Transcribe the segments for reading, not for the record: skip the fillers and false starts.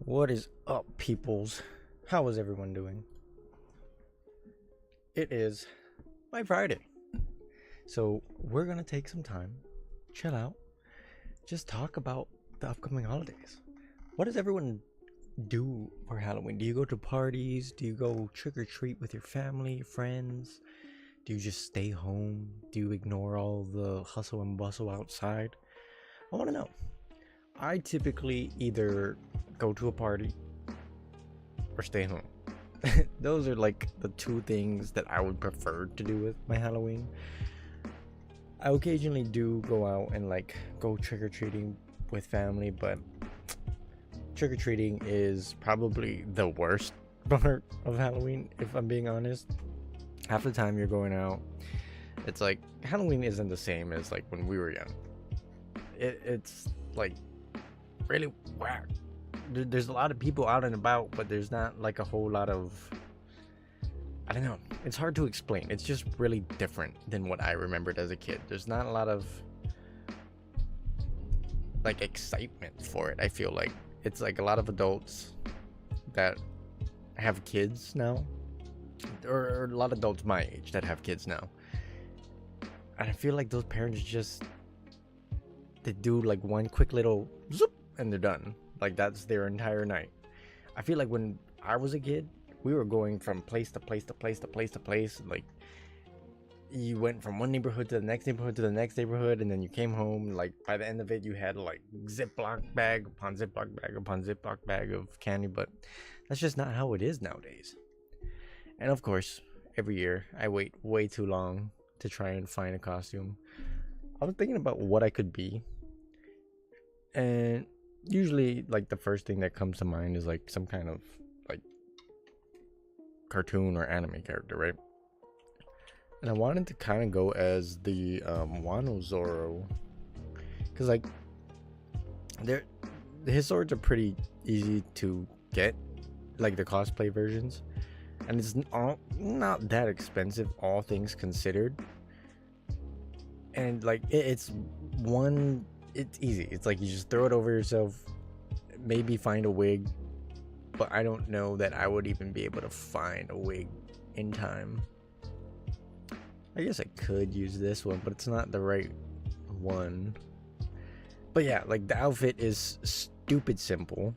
What is up, peoples? How is everyone doing? It is my Friday. So, we're gonna take some time, chill out, just talk about the upcoming holidays. What does everyone do for Halloween? Do you go to parties? Do you go trick or treat with your family, friends? Do you just stay home? Do you ignore all the hustle and bustle outside? I wanna know. I typically either go to a party or stay home. Those are like the two things that I would prefer to do with my Halloween. I occasionally do go out and like go trick-or-treating with family, but trick-or-treating is probably the worst part of Halloween, if I'm being honest. Half the time you're going out, it's like Halloween isn't the same as like when we were young. It's like really whack. There's a lot of people out and about, but there's not like a whole lot of, I don't know, it's hard to explain. It's just really different than what I remembered as a kid. There's not a lot of like excitement for it. I feel like it's like a lot of adults that have kids now, or a lot of adults my age that have kids now, and I feel like those parents just, they do like one quick little zoop and they're done. Like that's their entire night. I feel like when I was a kid, we were going from place to place to place to place to place. Like you went from one neighborhood to the next neighborhood to the next neighborhood, and then you came home. Like by the end of it, you had like Ziploc bag upon Ziploc bag upon Ziploc bag of candy. But that's just not how it is nowadays. And of course, every year I wait way too long to try and find a costume. I was thinking about what I could be, and usually like the first thing that comes to mind is like some kind of like cartoon or anime character, right? And I wanted to kind of go as the Wano Zoro, because like his swords are pretty easy to get, like the cosplay versions, and it's not that expensive, all things considered. And like it's easy. It's like you just throw it over yourself, maybe find a wig, but I don't know that I would even be able to find a wig in time. I guess I could use this one, but it's not the right one. But yeah, like the outfit is stupid simple.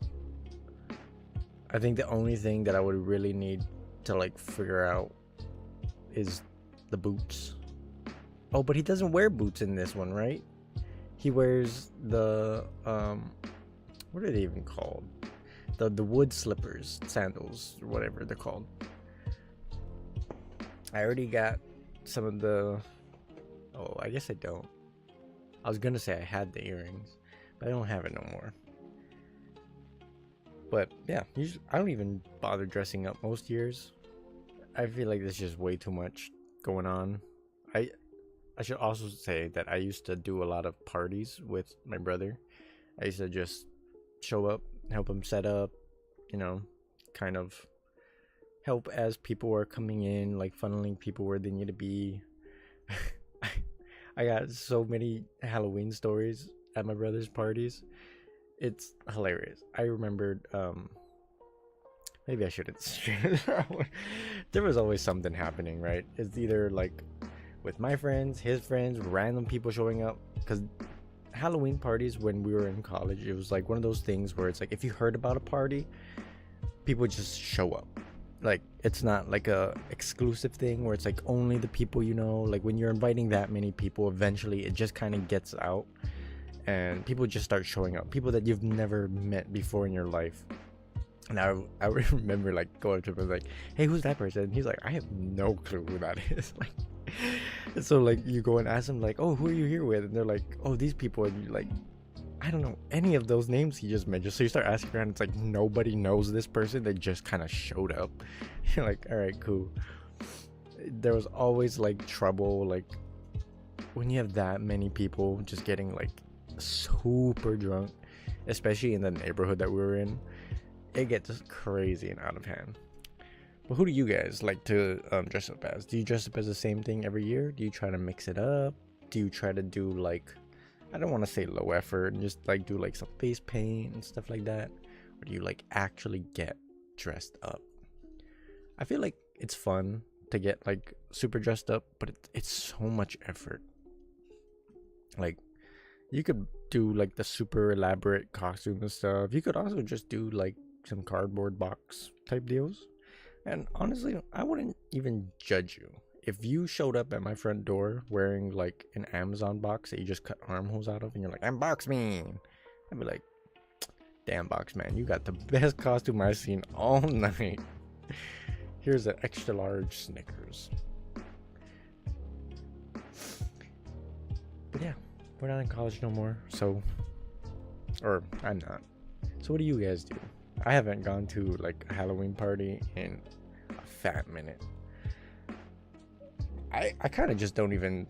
I think the only thing that I would really need to like figure out is the boots. Oh, but he doesn't wear boots in this one, right? He wears the what are they even called? The wood slippers, sandals, or whatever they're called. I already got some of the, oh, I guess I don't. I was gonna say I had the earrings, but I don't have it no more. But yeah, usually I don't even bother dressing up most years. I feel like there's just way too much going on. I should also say that I used to do a lot of parties with my brother. I used to just show up, help him set up, kind of help as people were coming in, like funneling people where they need to be. I got so many Halloween stories at my brother's parties. It's hilarious. I remembered, maybe I shouldn't share. There was always something happening, right? It's either like with my friends, his friends, random people showing up. Because Halloween parties when we were in college, it was like one of those things where it's like if you heard about a party, people just show up. Like it's not like a exclusive thing where it's like only the people you know. Like when you're inviting that many people, eventually it just kind of gets out and people just start showing up, people that you've never met before in your life. And I remember like going to him like, hey, who's that person? And he's like, I have no clue who that is. Like, so like you go and ask them like, oh, who are you here with? And they're like, oh, these people. And you're like, I don't know any of those names he just mentioned. So you start asking around, it's like nobody knows this person. They just kind of showed up. You're like, all right, cool. There was always like trouble, like when you have that many people just getting like super drunk, especially in the neighborhood that we were in. It gets crazy and out of hand. But who do you guys like to dress up as? Do you dress up as the same thing every year? Do you try to mix it up? Do you try to do like, I don't want to say low effort, and just like do like some face paint and stuff like that? where you like actually get dressed up. I feel like it's fun to get like super dressed up, but it's so much effort. Like, you could do like the super elaborate costume and stuff. You could also just do like some cardboard box type deals. And honestly, I wouldn't even judge you if you showed up at my front door wearing like an Amazon box that you just cut armholes out of, and you're like, "Unbox me." I'd be like, "Damn, box man, you got the best costume I've seen all night. Here's an extra large Snickers." But yeah, we're not in college no more, so, or I'm not. So what do you guys do? I haven't gone to like a Halloween party in a fat minute. I kind of just don't even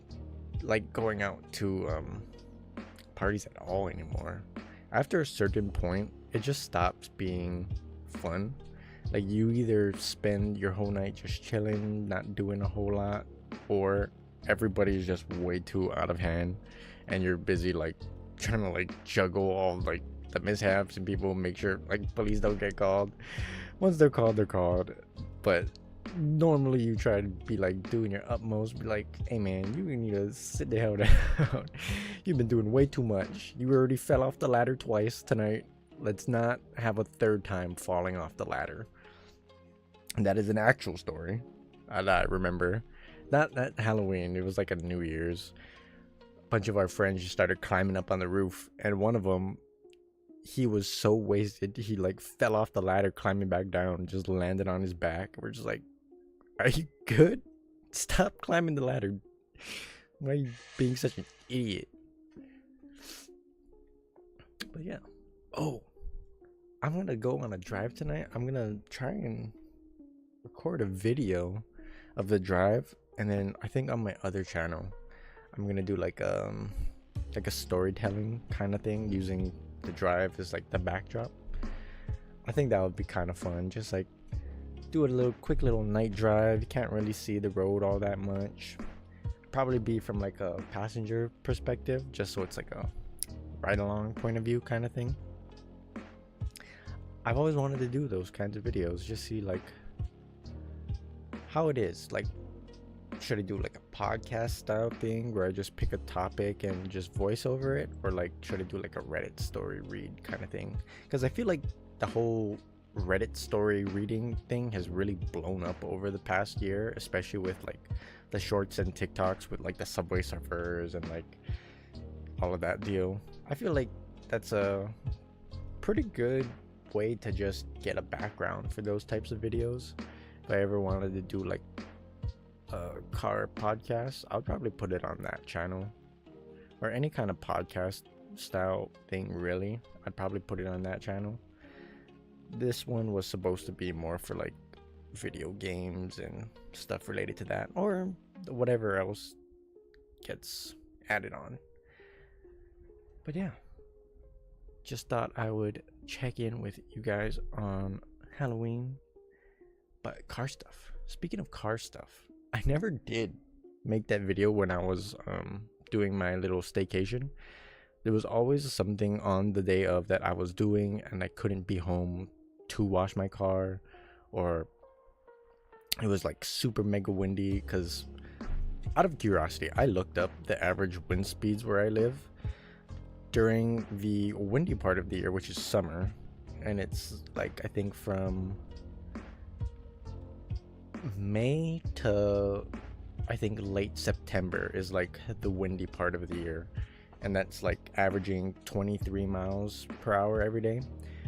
like going out to parties at all anymore. After a certain point, it just stops being fun. Like, you either spend your whole night just chilling, not doing a whole lot, or everybody's just way too out of hand and you're busy like trying to like juggle all like the mishaps and people, make sure like police don't get called. Once they're called, but normally you try to be like doing your utmost, be like, "Hey man, you need to sit the hell down. You've been doing way too much. You already fell off the ladder twice tonight. Let's not have a third time falling off the ladder." And that is an actual story that I remember. Not Halloween, it was like a New Year's. A bunch of our friends just started climbing up on the roof, and one of them, he was so wasted, he like fell off the ladder climbing back down, just landed on his back. We're just like, "Are you good? Stop climbing the ladder. Why are you being such an idiot?" But yeah. Oh, I'm gonna go on a drive tonight. I'm gonna try and record a video of the drive, and then I think on my other channel I'm gonna do like a storytelling kind of thing using the drive as like the backdrop. I think that would be kind of fun. Just like do a little quick little night drive. You can't really see the road all that much. Probably be from like a passenger perspective, just so it's like a ride along point of view kind of thing. I've always wanted to do those kinds of videos, just see like how it is. Like, should I do like a podcast style thing where I just pick a topic and just voice over it, or like should I do like a Reddit story read kind of thing? Because I feel like the whole Reddit story reading thing has really blown up over the past year, especially with like the shorts and TikToks with like the Subway Surfers and like all of that deal. I feel like that's a pretty good way to just get a background for those types of videos. If I ever wanted to do like a car podcast, I'll probably put it on that channel, or any kind of podcast style thing really. I'd probably put it on that channel. This one was supposed to be more for like video games and stuff related to that, or whatever else gets added on. But yeah, just thought I would check in with you guys on Halloween. But car stuff. Speaking of car stuff, I never did make that video when I was doing my little staycation. There was always something on the day of that I was doing, and I couldn't be home to wash my car, or it was like super mega windy. Because out of curiosity, I looked up the average wind speeds where I live during the windy part of the year, which is summer, and it's like I think from May to I think late September is like the windy part of the year, and that's like averaging 23 miles per hour every day,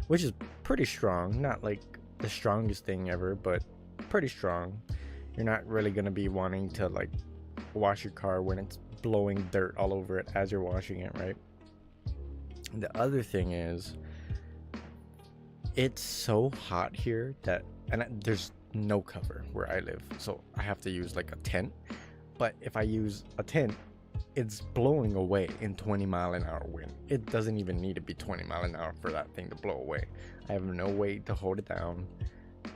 which is pretty strong. Not like the strongest thing ever, but pretty strong. You're not really gonna be wanting to like wash your car when it's blowing dirt all over it as you're washing it, right? The other thing is, it's so hot here that, and there's no cover where I live, so I have to use like a tent. But if I use a tent, it's blowing away in 20-mile-an-hour wind. It doesn't even need to be 20 mile an hour for that thing to blow away. I have no way to hold it down.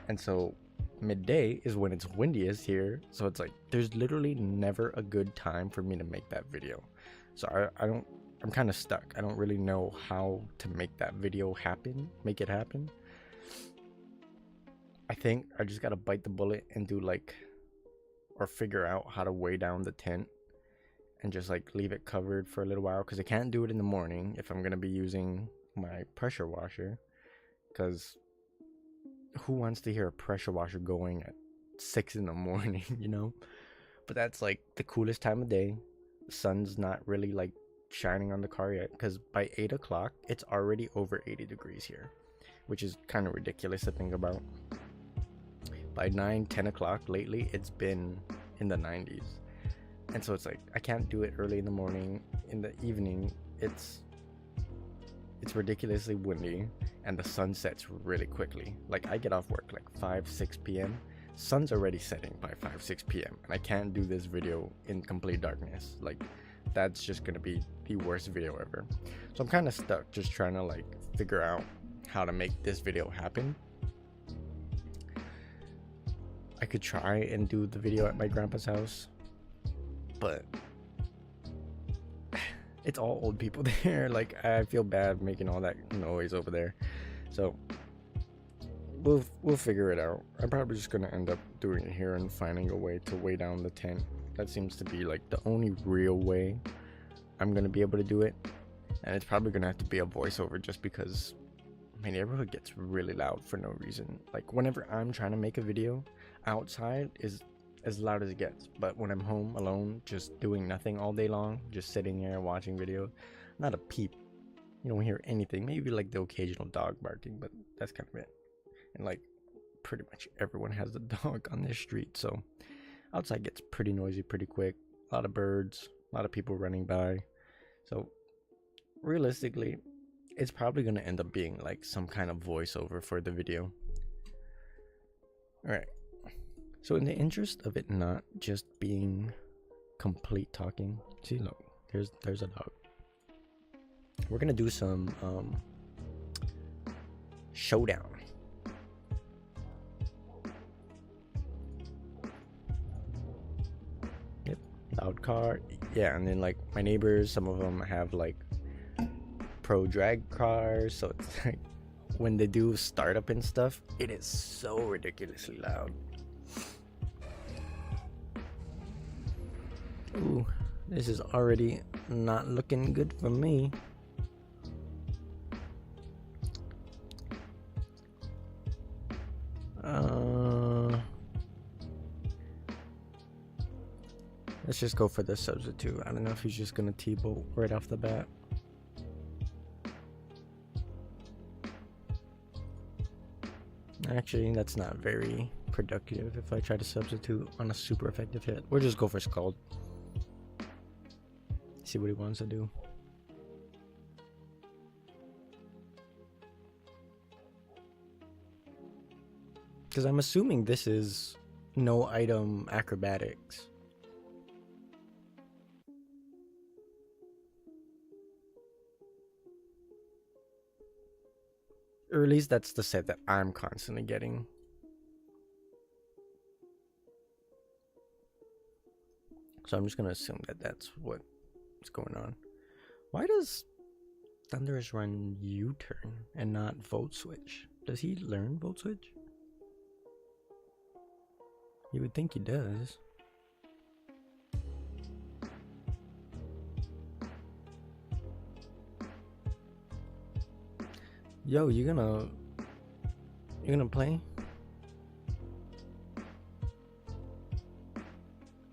And so midday is when it's windiest here, so it's like there's literally never a good time for me to make that video. So I don't I'm kind of stuck. I don't really know how to make that video happen, make it happen. I think I just gotta bite the bullet and do like, or figure out how to weigh down the tent and just like leave it covered for a little while, because I can't do it in the morning if I'm gonna be using my pressure washer, because who wants to hear a pressure washer going at 6 in the morning, you know? But that's like the coolest time of day. The sun's not really like shining on the car yet, because by 8 o'clock it's already over 80 degrees here, which is kind of ridiculous to think about. By 9-10 o'clock lately it's been in the 90s, and so it's like I can't do it early in the morning. In the evening it's ridiculously windy and the sun sets really quickly. Like I get off work like 5-6 p.m. Sun's already setting by 5-6 p.m. and I can't do this video in complete darkness. Like that's just gonna be the worst video ever. So I'm kind of stuck just trying to like figure out how to make this video happen. I could try and do the video at my grandpa's house, but it's all old people there. Like I feel bad making all that noise over there. So we'll figure it out. I'm probably just gonna end up doing it here and finding a way to weigh down the tent. That seems to be like the only real way I'm gonna be able to do it. And it's probably gonna have to be a voiceover, just because my neighborhood gets really loud for no reason. Like whenever I'm trying to make a video, outside is as loud as it gets, but when I'm home alone just doing nothing all day long, just sitting here watching video, not a peep. You don't hear anything, maybe like the occasional dog barking, but that's kind of it. And like pretty much everyone has a dog on this street, so outside gets pretty noisy pretty quick. A lot of birds, a lot of people running by. So realistically it's probably going to end up being like some kind of voiceover for the video. All right, so in the interest of it not just being complete talking, see, look, there's a dog. We're gonna do some showdown. Yep, loud car. Yeah, and then like my neighbors, some of them have like pro drag cars, so it's like when they do startup and stuff, it is so ridiculously loud. Ooh, this is already not looking good for me. Let's just go for the substitute. I don't know if he's just gonna T-bolt right off the bat. Actually, that's not very productive if I try to substitute on a super effective hit. We'll just go for Scald. See what he wants to do. Because I'm assuming this is no item acrobatics. Or at least that's the set that I'm constantly getting. So I'm just going to assume that that's what's going on. Why does Thunderous run U-turn and not Volt Switch? Does he learn Volt Switch? You would think he does. Yo, you gonna play?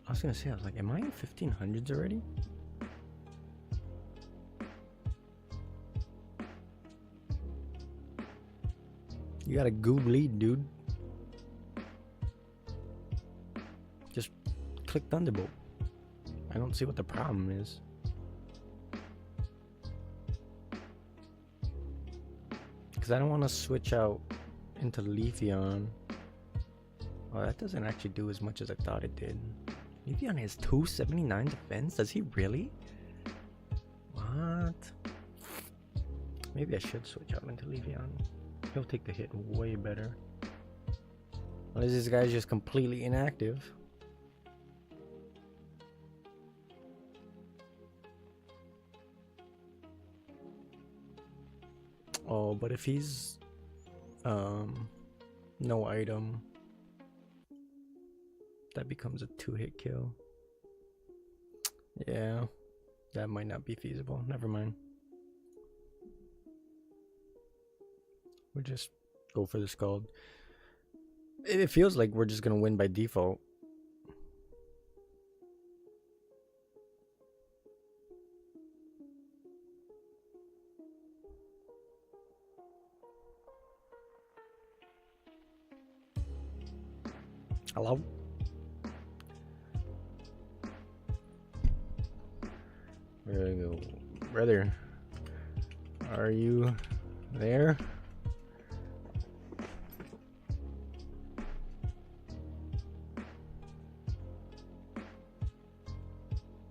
I was gonna say, I was like, am I in 1500s already? You got a goob lead, dude. Just click Thunderbolt. I don't see what the problem is. Because I don't want to switch out into Leafeon. Oh, that doesn't actually do as much as I thought it did. Leafeon has 279 defense? Does he really? What? Maybe I should switch out into Leafeon. He'll take the hit way better. Unless this guy's just completely inactive. Oh, but if he's no item, that becomes a 2-hit kill. Yeah, that might not be feasible. Never mind. We'll just go for the Scald. It feels like we're just gonna win by default. Hello? There we go. Brother, are you there?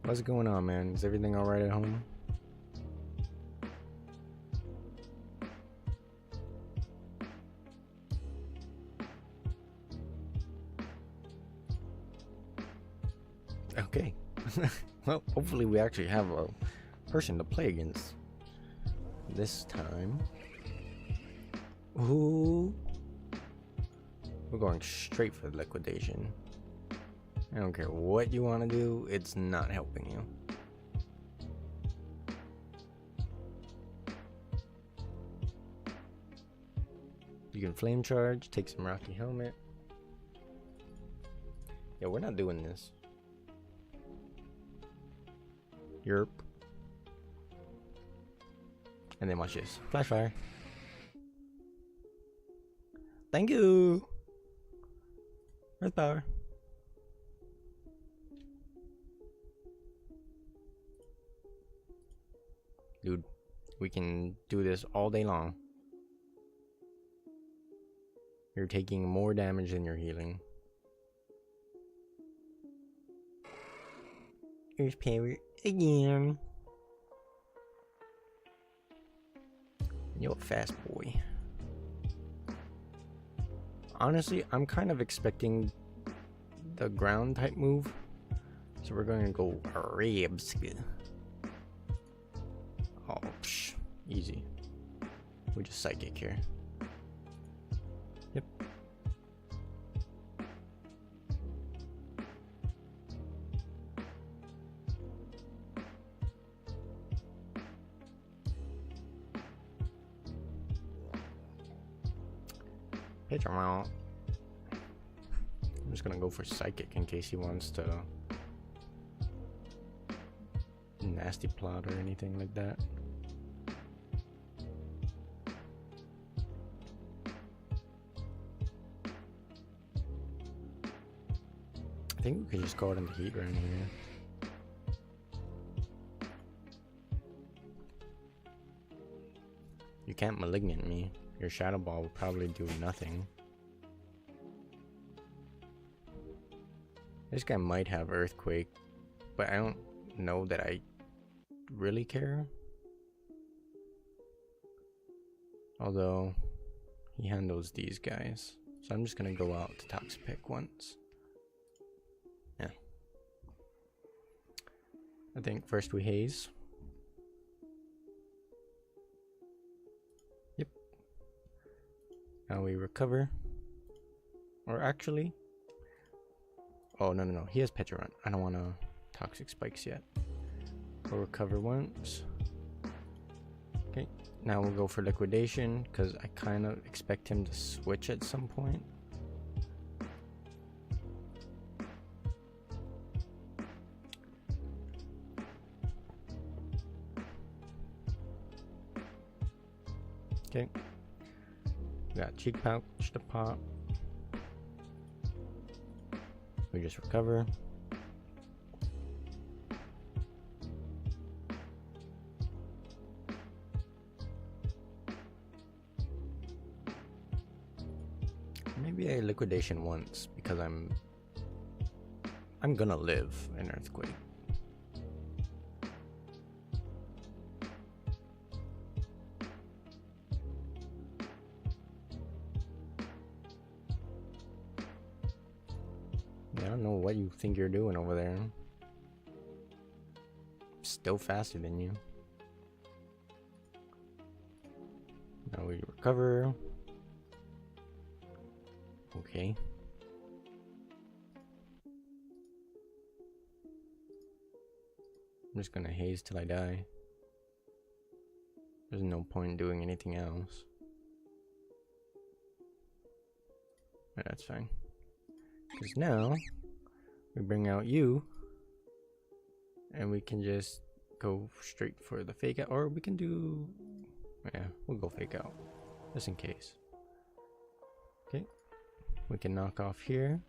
What's going on, man? Is everything alright at home? Okay. Well, hopefully we actually have a person to play against this time. Ooh. We're going straight for liquidation. I don't care what you want to do, it's not helping you. You can flame charge, take some Rocky Helmet. Yeah, we're not doing this. Yerp. And then watch this. Flash fire. Thank you. Earth power. Dude, we can do this all day long. You're taking more damage than you're healing. Earth power again. You're a fast boy. Honestly, I'm kind of expecting the ground type move. So we're going to go ribs. Oh, psh, easy. We just psychic here. Yep. Pitch him out. I'm just gonna go for psychic in case he wants to nasty plot or anything like that. I think we could just go out in the heat right here. You can't malignant me. Your shadow ball will probably do nothing. This guy might have earthquake, but I don't know that I really care. Although he handles these guys, so I'm just gonna go out to Toxic once. Yeah. I think first we haze. Yep. Now we recover. Or actually, oh no, he has Petra. I don't want to Toxic Spikes yet. We'll recover once. Okay, now we'll go for liquidation because I kind of expect him to switch at some point. Okay, we got cheek pouch to pop. We just recover. Maybe a liquidation once because I'm gonna live an earthquake. I don't know what you think you're doing over there. Still faster than you. Now we recover. Okay. I'm just gonna haze till I die. There's no point doing anything else. But that's fine. Because now we bring out you, and we can just go straight for the fake out, or we can do, yeah, we'll go fake out just in case. Okay, we can knock off here.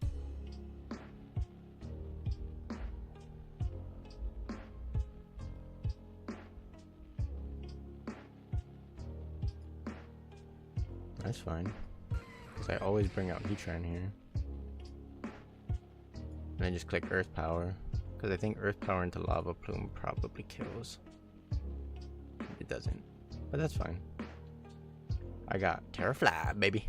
That's fine, because I always bring out Heatran here. And I just click Earth Power, because I think Earth Power into Lava Plume probably kills. It doesn't, but that's fine. I got Terrafly, baby.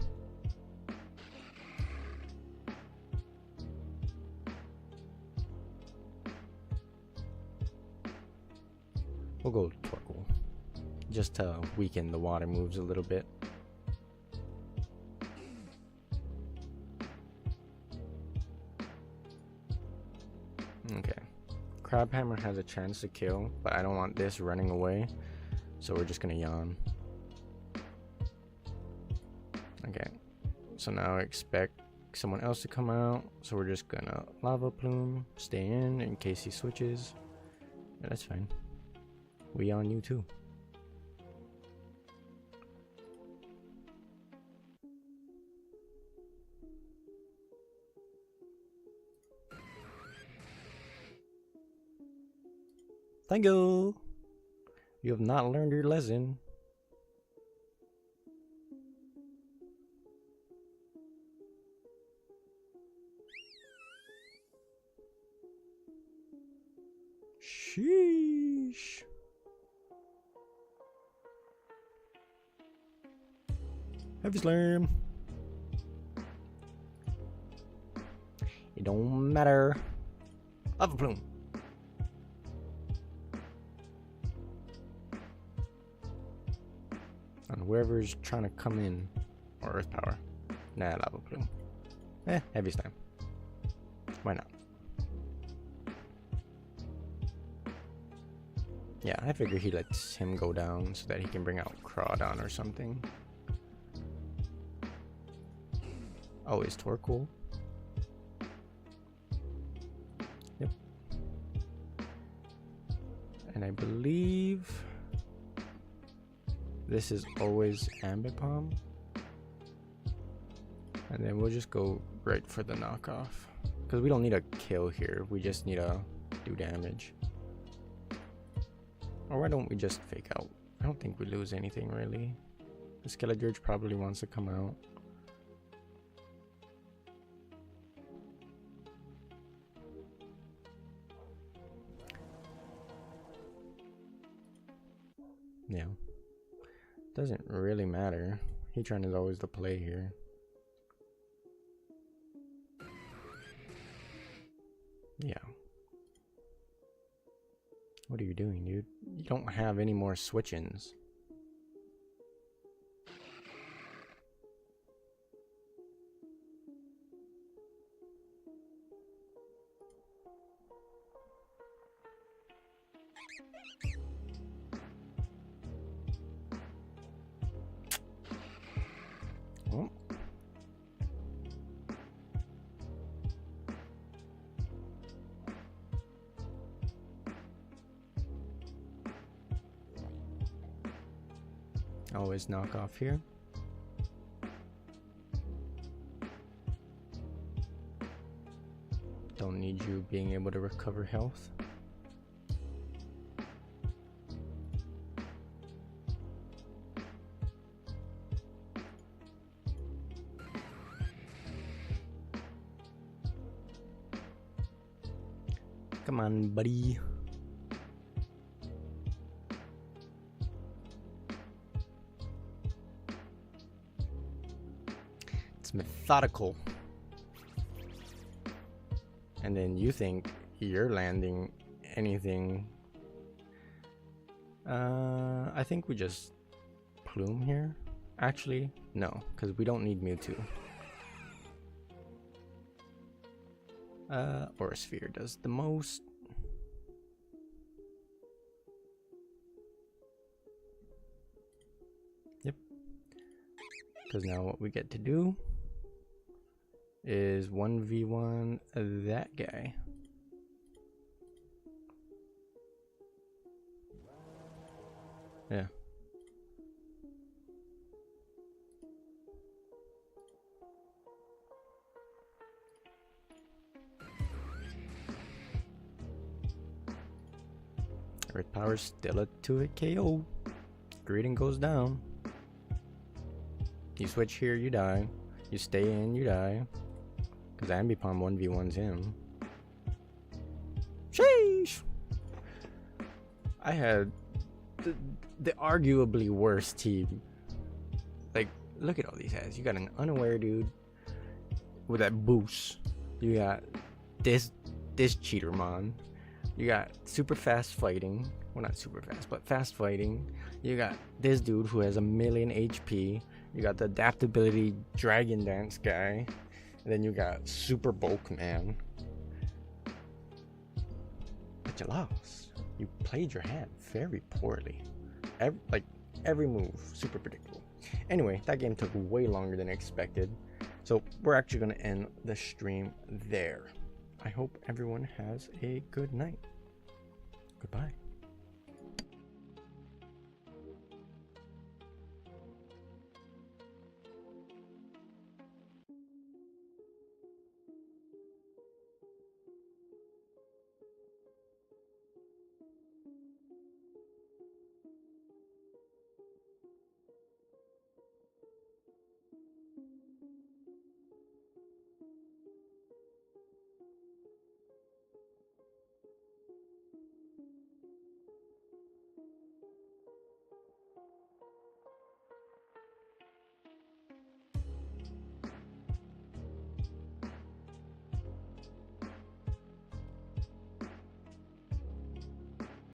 We'll go Torkoal, just to weaken the water moves a little bit. Okay, Crabhammer has a chance to kill, but I don't want this running away, so we're just gonna yawn. Okay, so now I expect someone else to come out, so we're just gonna Lava Plume, stay in case he switches. Yeah, that's fine. We on you too. Thank you. You have not learned your lesson. Sheesh. Heavy Slam. It don't matter. Lava Plume. On whoever's trying to come in, or Earth Power. Nah, Lava Plume. Heavy Slam. Why not? Yeah, I figure he lets him go down so that he can bring out Crawdon or something. Oh, is Torkoal? Yep. And I believe this is always Ambipom. And then we'll just go right for the knockoff. Because we don't need a kill here. We just need to do damage. Or why don't we just fake out? I don't think we lose anything really. The Skeledirge probably wants to come out. Yeah. Doesn't really matter. Heatran is always the play here. Yeah. What are you doing, dude? You don't have any more switch-ins. Oh. Always knock off here. Don't need you being able to recover health. Come on, buddy. It's methodical. And then you think you're landing anything. I think we just plume here. Actually, no, because we don't need Mewtwo. Aura Sphere does the most. Yep. Because now what we get to do is 1v1 that guy. Yeah. Earth Power's still a 2-hit KO. Greeting goes down. You switch here, you die. You stay in, you die. Because Ambipom 1v1's him. Sheesh! I had the arguably worst team. Like, look at all these guys. You got an unaware dude with that boost. You got this cheatermon. You got super fast fighting. Well, not super fast, but fast fighting. You got this dude who has 1,000,000 HP. You got the adaptability dragon dance guy. And then you got super bulk man. But you lost. You played your hand very poorly. Every move, super predictable. Anyway, that game took way longer than expected. So we're actually going to end the stream there. I hope everyone has a good night. Goodbye.